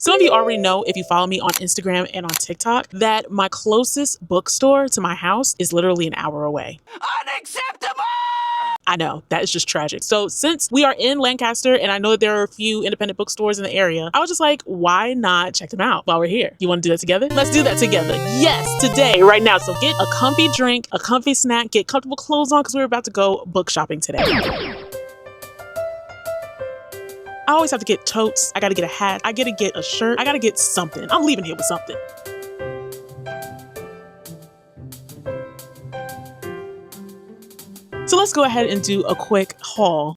Some of you already know, if you follow me on Instagram and on TikTok, that my closest bookstore to my house is literally an hour away. Unacceptable! I know, that is just tragic. So since we are in Lancaster and I know that there are a few independent bookstores in the area, I was just like, why not check them out while we're here? You want to do that together? Let's do that together. Yes, today, right now. So get a comfy drink, a comfy snack, get comfortable clothes on because we're about to go book shopping today. I always have to get totes. I gotta get a hat. I gotta get a shirt. I gotta get something. I'm leaving here with something. So let's go ahead and do a quick haul.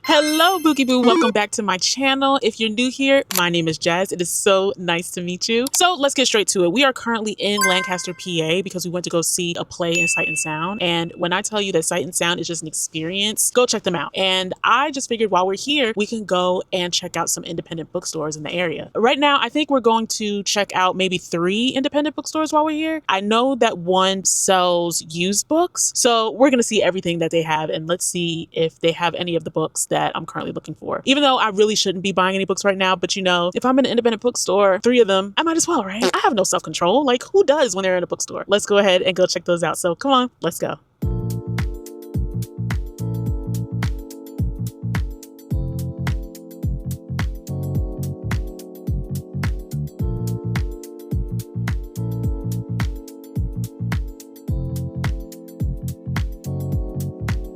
Hello, Bookie Boo. Welcome back to my channel. If you're new here, my name is Jazz. It is so nice to meet you. So let's get straight to it. We are currently in Lancaster, PA because we went to go see a play in Sight and Sound. And when I tell you that Sight and Sound is just an experience, go check them out. And I just figured while we're here, we can go and check out some independent bookstores in the area. Right now, I think we're going to check out maybe 3 independent bookstores while we're here. I know that one sells used books. So we're going to see everything that they have and let's see if they have any of the books that I'm currently looking for. Even though I really shouldn't be buying any books right now, but you know, if I'm in an independent bookstore, 3 of them, I might as well, right? I have no self-control. Like, who does when they're in a bookstore? Let's go ahead and go check those out. So come on, let's go.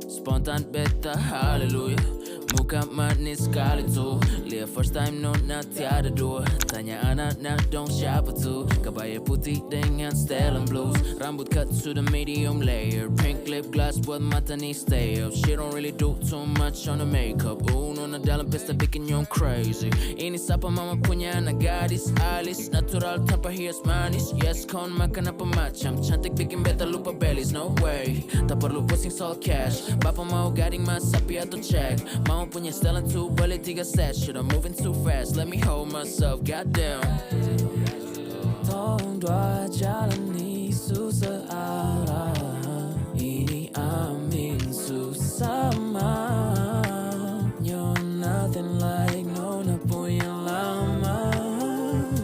Spontan beta, hallelujah. Muka manis kali tu. Lihat first time no na tiada dua. Tanya anak nak dong siapa tu. Kebaya putih dengan setelan blues. Rambut cut sudah medium layer. Pink lip gloss buat mata ni stay up. She don't really do too much on the makeup. Nona dalam pesta bikin you crazy. Ini siapa mama punya anak gadis. Alis natural tanpa hias manis. Yes kon makan apa macam. Cantik bikin beta lupa bellies. No way. Tak perlu pusing soal cash. Bapa mau gading mas sapi atau check. Mau punya setelan tu beli 3 set. Shit I'm moving too fast. Let me hold myself. Goddamn. Tolong dua jalani susah arah. Ini amin susah mah. You're nothing like Nona punya lama.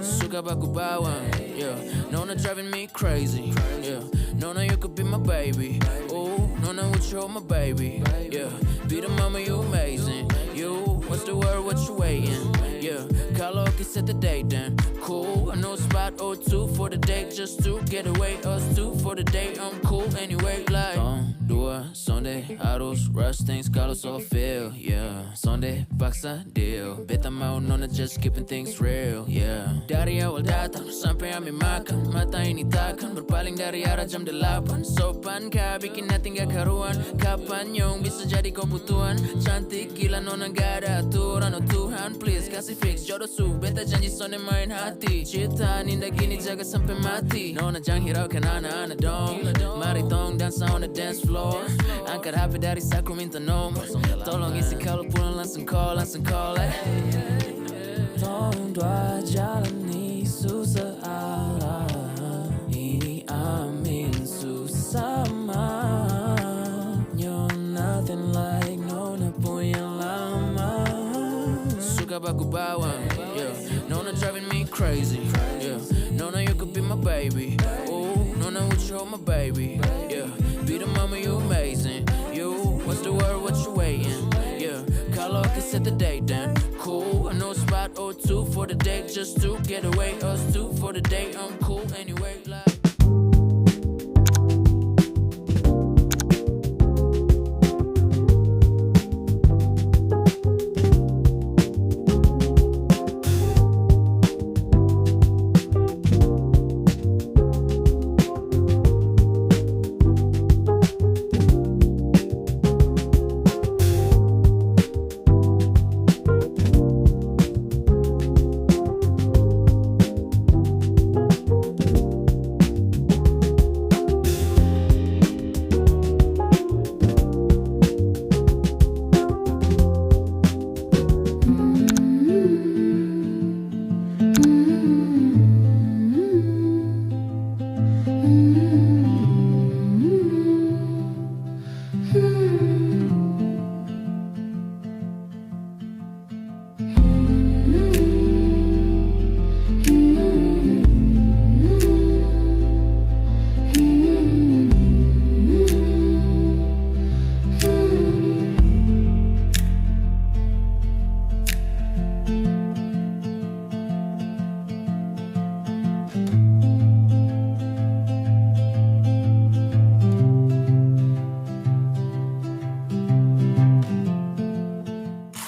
Suka baku bawang. Yeah. Nona driving me crazy. Yeah. Nona you could be my baby. Oh, Nona would you hold my baby. Yeah. Be the mama you amazing. You, what's the word, what you waiting? Yeah, Carlo can set the date then. Cool, I know a spot or 2 for the date. Just to get away, us 2 for the date. I'm cool anyway, like dua, Sunday, harus rush things kalau so feel. Yeah, Sunday, paksa deal. Beta mau nona just keeping things real. Yeah, dari awal datang sampai kami makan. Mata ini takkan berpaling dari arah jam 8. Sopan kah bikin hati gak karuan. Kapan yung bisa jadi komputuan. Cantik gila nona gak ada aturan. Oh Tuhan please kasih fix jodoh su. Beta janji Sunday main hati. Ciptaan indah gini jaga sampai mati. Nona jangan hiraukan anak-anak dong. Mari tong dansa on the dance floor. Angkat HP dari saku minta nomor. Tolong isi kalau pulang langsung call Tolong dua jalani susah arah. Ini amin susah mah. You're nothing like Nona punya lama. Suka baku bawang. Yeah. Nona driving me crazy. Yeah. Nona you could be my baby. Oh, Nona would you hold my baby. Yeah. Be the mama you amazing. You, what's the word, what you waiting? Yeah, Carlo can set the date then. Cool, I know a spot or 2 for the date. Just to get away, us 2 for the date. I'm cool anyway, like.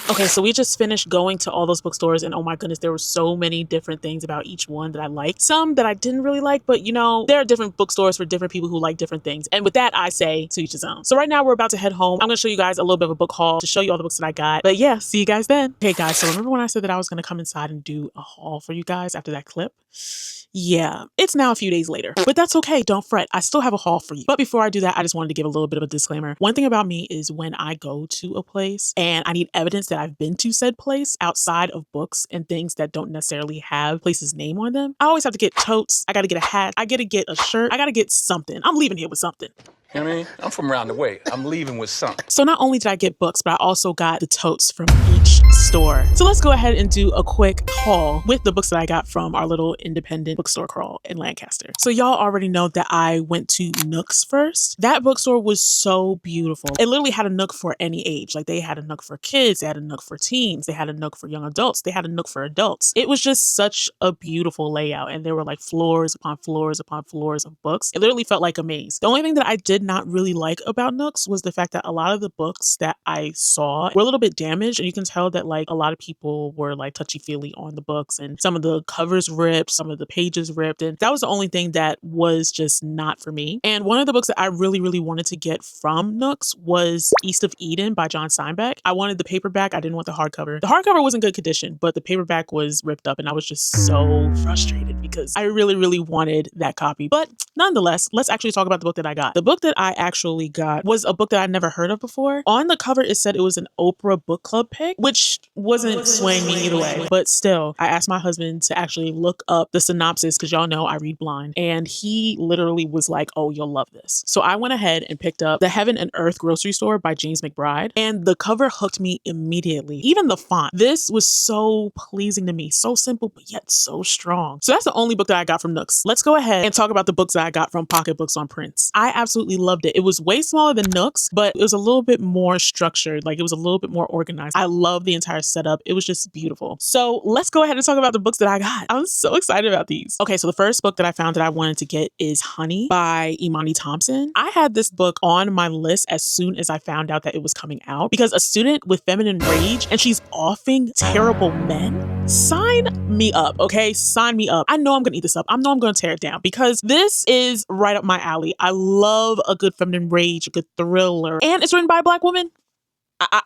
Okay, so we just finished going to all those bookstores, and oh my goodness, there were so many different things about each one that I liked. Some that I didn't really like, but you know, there are different bookstores for different people who like different things. And with that, I say to each his own. So right now we're about to head home. I'm gonna show you guys a little bit of a book haul to show you all the books that I got. But yeah, see you guys then. Okay guys, so remember when I said that I was gonna come inside and do a haul for you guys after that clip? Yeah, it's now a few days later, but that's okay. Don't fret. I still have a haul for you. But before I do that, I just wanted to give a little bit of a disclaimer. One thing about me is when I go to a place and I need evidence that I've been to said place outside of books and things that don't necessarily have place's name on them, I always have to get totes. I got to get a hat. I got to get a shirt. I got to get something. I'm leaving here with something. You know what I mean? I'm from around the way. I'm leaving with something. So not only did I get books, but I also got the totes from each store. So let's go ahead and do a quick haul with the books that I got from our little independent bookstore crawl in Lancaster. So y'all already know that I went to NOOKS first. That bookstore was so beautiful. It literally had a nook for any age. Like they had a nook for kids, they had a nook for teens, they had a nook for young adults, they had a nook for adults. It was just such a beautiful layout, and there were like floors upon floors upon floors of books. It literally felt like a maze. The only thing that I did not really like about NOOKS was the fact that a lot of the books that I saw were a little bit damaged, and you can tell that like a lot of people were like touchy-feely on the books, and some of the covers ripped, some of the pages ripped, and that was the only thing that was just not for me. And one of the books that I really wanted to get from NOOKS was East of Eden by John Steinbeck. I wanted the paperback. I didn't want the hardcover. The hardcover was in good condition, but the paperback was ripped up, and I was just so frustrated because I really wanted that copy. But nonetheless, let's actually talk about the book that I got. The book that I actually got was a book that I'd never heard of before. On the cover, it said it was an Oprah book club pick, which wasn't swaying me either way. But still, I asked my husband to actually look up the synopsis because y'all know I read blind. And he literally was like, oh, you'll love this. So I went ahead and picked up The Heaven and Earth Grocery Store by James McBride. And the cover hooked me immediately. Even the font. This was so pleasing to me. So simple, but yet so strong. So that's the only book that I got from NOOKS. Let's go ahead and talk about the books that I got from Pocket Books on Prince. I absolutely loved it. It was way smaller than NOOKS, but it was a little bit more structured. Like it was a little bit more organized. I love the entire setup. It was just beautiful. So let's go ahead and talk about the books that I got. I'm so excited about these. Okay, so the first book that I found that I wanted to get is Honey by Imani Thompson. I had this book on my list as soon as I found out that it was coming out because a student with feminine rage and she's offing terrible men. Sign me up, okay? Sign me up. I know I'm gonna eat this up. I know I'm gonna tear it down because this is right up my alley. I love a good feminine rage, a good thriller, and it's written by a Black woman.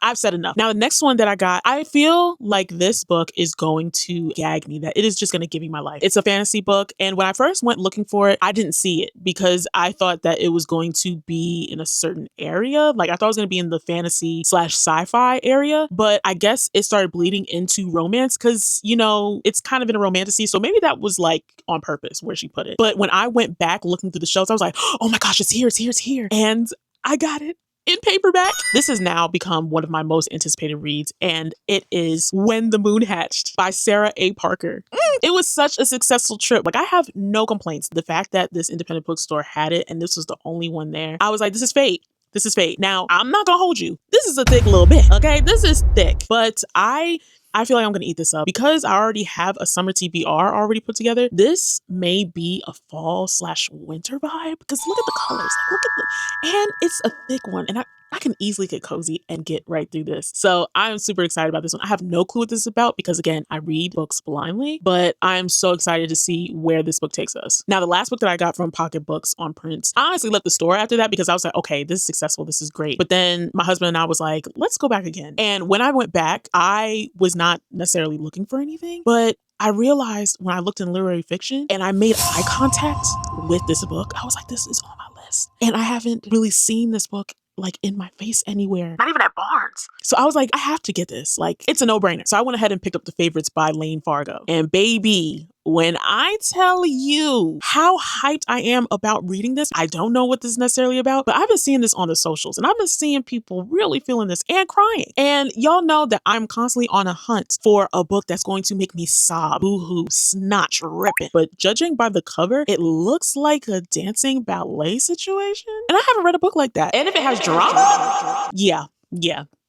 I've said enough. Now, the next one that I got, I feel like this book is going to gag me, that it is just going to give me my life. It's a fantasy book. And when I first went looking for it, I didn't see it because I thought that it was going to be in a certain area. Like I thought it was going to be in the fantasy / sci-fi area, but I guess it started bleeding into romance because, you know, it's kind of in a romantasy. So maybe that was like on purpose where she put it. But when I went back looking through the shelves, I was like, oh my gosh, it's here, it's here, it's here. And I got it in paperback. This has now become one of my most anticipated reads, and it is When the Moon Hatched by Sarah A. Parker. It was such a successful trip. Like I have no complaints. The fact that this independent bookstore had it and this was the only one there, I was like, this is fate. This is fate. Now, I'm not gonna hold you. This is a thick little bit, okay? This is thick, but I feel like I'm going to eat this up because I already have a summer TBR already put together. This may be a fall / winter vibe because look at the colors. Like, look at and it's a thick one. And I can easily get cozy and get right through this. So I'm super excited about this one. I have no clue what this is about because again, I read books blindly, but I'm so excited to see where this book takes us. Now, the last book that I got from Pocket Books on Prince, I honestly left the store after that because I was like, okay, this is successful. This is great. But then my husband and I was like, let's go back again. And when I went back, I was not necessarily looking for anything, but I realized when I looked in literary fiction and I made eye contact with this book, I was like, this is on my list. And I haven't really seen this book like in my face anywhere. Not even at Barnes. So I was like, I have to get this. Like, it's a no-brainer. So I went ahead and picked up The Favorites by Lane Fargo. And baby, when I tell you how hyped I am about reading this, I don't know what this is necessarily about, but I've been seeing this on the socials and I've been seeing people really feeling this and crying. And y'all know that I'm constantly on a hunt for a book that's going to make me sob, boohoo, snot dripping. But judging by the cover, it looks like a dancing ballet situation. And I haven't read a book like that. And if it has drama, yeah.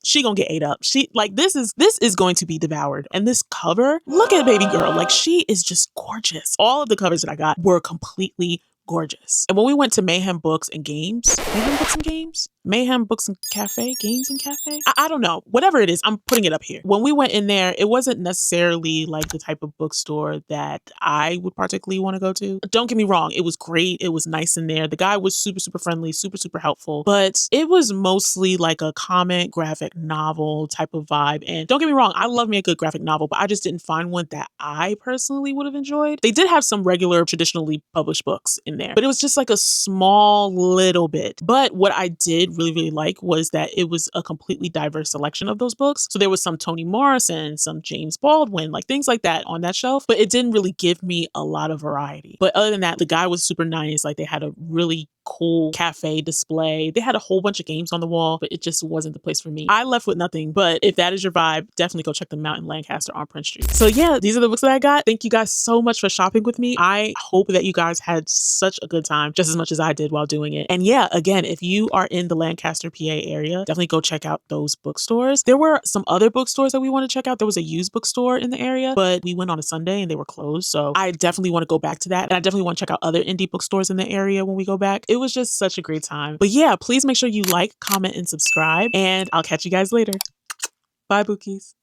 She gonna get ate up. This is going to be devoured. And this cover, look at baby girl. Like she is just gorgeous. All of the covers that I got were completely gorgeous. And when we went to Mayhem Books and Games, Mayhem Books and Games? Mayhem Books and Cafe? Games and Cafe? I don't know. Whatever it is, I'm putting it up here. When we went in there, it wasn't necessarily like the type of bookstore that I would particularly want to go to. Don't get me wrong. It was great. It was nice in there. The guy was super, super friendly, super, super helpful. But it was mostly like a comic graphic novel type of vibe. And don't get me wrong, I love me a good graphic novel, but I just didn't find one that I personally would have enjoyed. They did have some regular, traditionally published books in there, but it was just like a small little bit. But what I did really, really like was that it was a completely diverse selection of those books. So there was some Toni Morrison, some James Baldwin, like things like that on that shelf, but it didn't really give me a lot of variety. But other than that, the guy was super nice. Like they had a really cool cafe display. They had a whole bunch of games on the wall, but it just wasn't the place for me. I left with nothing, but if that is your vibe, definitely go check them out in Lancaster on Prince Street. So yeah, these are the books that I got. Thank you guys so much for shopping with me. I hope that you guys had such a good time, just as much as I did while doing it. And yeah, again, if you are in the Lancaster, PA area, definitely go check out those bookstores. There were some other bookstores that we want to check out. There was a used bookstore in the area, but we went on a Sunday and they were closed. So I definitely want to go back to that. And I definitely want to check out other indie bookstores in the area when we go back. It was just such a great time. But yeah, please make sure you like, comment, and subscribe. And I'll catch you guys later. Bye, Bookies.